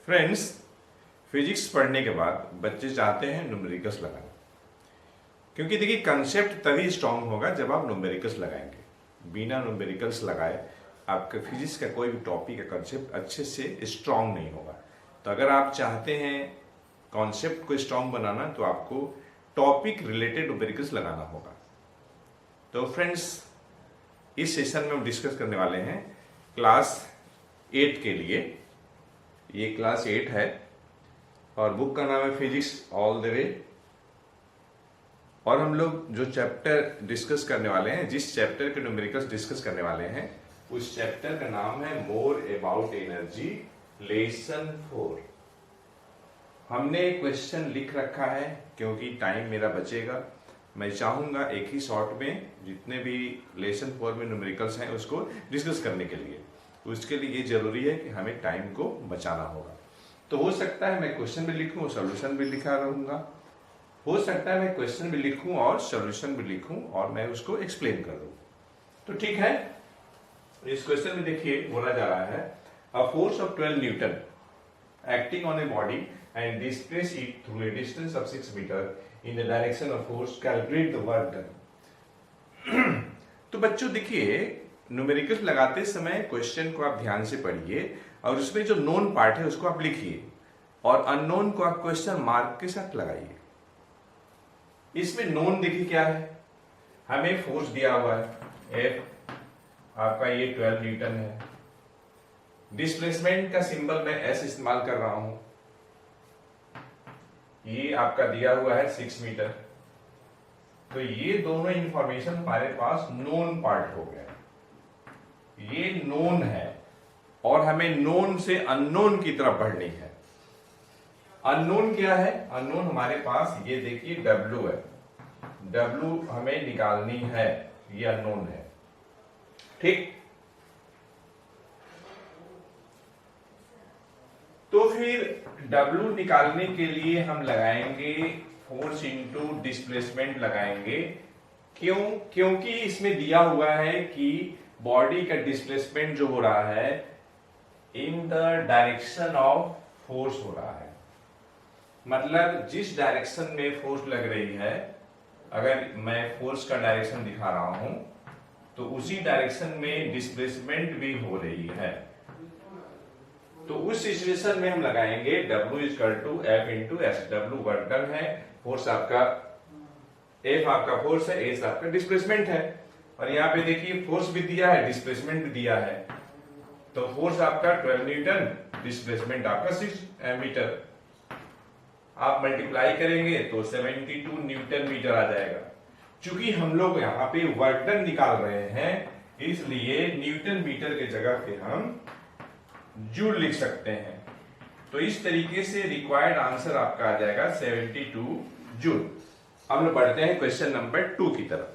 Friends, physics पढ़ने के बाद बच्चे चाहते हैं न्यूमेरिकल्स लगाना, क्योंकि देखिए कंसेप्ट तभी स्ट्रांग होगा जब आप न्यूमेरिकल्स लगाएंगे। बिना न्यूमेरिकल्स लगाए आपका फिजिक्स का कोई भी टॉपिक का कंसेप्ट अच्छे से स्ट्रांग नहीं होगा। तो अगर आप चाहते हैं कॉन्सेप्ट को स्ट्रांग बनाना तो आपको टॉपिक रिलेटेड न्यूमेरिकल्स लगाना होगा। तो फ्रेंड्स, इस सेशन में हम डिस्कस करने वाले हैं क्लास 8 के लिए। ये क्लास 8 है और बुक का नाम है फिजिक्स ऑल द वे। और हम लोग जो चैप्टर डिस्कस करने वाले हैं, जिस चैप्टर के न्यूमेरिकल्स डिस्कस करने वाले हैं, उस चैप्टर का नाम है मोर अबाउट एनर्जी, लेसन 4। हमने क्वेश्चन लिख रखा है क्योंकि टाइम मेरा बचेगा। मैं चाहूंगा एक ही शॉर्ट में जितने भी लेसन 4 में न्यूमेरिकल्स हैं उसको डिस्कस करने के लिए। उसके लिए ये जरूरी है कि हमें टाइम को बचाना होगा। तो हो सकता है मैं क्वेश्चन भी लिखूं और सोल्यूशन भी लिखा रहूंगा, हो सकता है मैं क्वेश्चन भी लिखूं और सोल्यूशन भी लिखूं और मैं उसको एक्सप्लेन कर दूं। तो ठीक है, इस क्वेश्चन में देखिए बोला जा रहा है a force of 12 newton acting on a body and displace it through a distance of 6 metre in the direction of force, calculate the work done. तो बच्चों देखिए, न्यूमेरिकल्स लगाते समय क्वेश्चन को आप ध्यान से पढ़िए और उसमें जो नोन पार्ट है उसको आप लिखिए और अननोन को आप क्वेश्चन मार्क के साथ लगाइए। इसमें नोन देखिए क्या है, हमें फोर्स दिया हुआ है F, आपका ये 12 न्यूटन है। डिस्प्लेसमेंट का सिंबल मैं S इस्तेमाल कर रहा हूं, ये आपका दिया हुआ है 6 मीटर। तो ये दोनों इंफॉर्मेशन हमारे पास नोन पार्ट हो गया, ये नोन है और हमें नोन से अननोन की तरफ बढ़नी है। अननोन क्या है? अननोन हमारे पास ये देखिए W है, W हमें निकालनी है, ये अननोन है। ठीक, तो फिर W निकालने के लिए हम लगाएंगे फोर्स इनटू डिस्प्लेसमेंट लगाएंगे। क्यों? क्योंकि इसमें दिया हुआ है कि बॉडी का डिस्प्लेसमेंट जो हो रहा है इन द डायरेक्शन ऑफ फोर्स हो रहा है। मतलब जिस डायरेक्शन में फोर्स लग रही है, अगर मैं फोर्स का डायरेक्शन दिखा रहा हूं तो उसी डायरेक्शन में डिस्प्लेसमेंट भी हो रही है। तो उस सिचुएशन में हम लगाएंगे W equal to F into S. W work done है, फोर्स आपका F आपका फोर्स है, S आपका डिस्प्लेसमेंट है। और यहाँ पे देखिए फोर्स भी दिया है, डिस्प्लेसमेंट भी दिया है। तो फोर्स आपका 12 न्यूटन, डिस्प्लेसमेंट आपका 6 मीटर। आप मल्टीप्लाई करेंगे तो 72 न्यूटन मीटर आ जाएगा। चूंकि हम लोग यहाँ पे वर्क डन निकाल रहे हैं, इसलिए न्यूटन मीटर के जगह पे हम जूल लिख सकते हैं। तो इस तरीके से रिक्वायर्ड आंसर आपका आ जाएगा 72 जूल। अब हम बढ़ते हैं क्वेश्चन नंबर 2 की तरफ।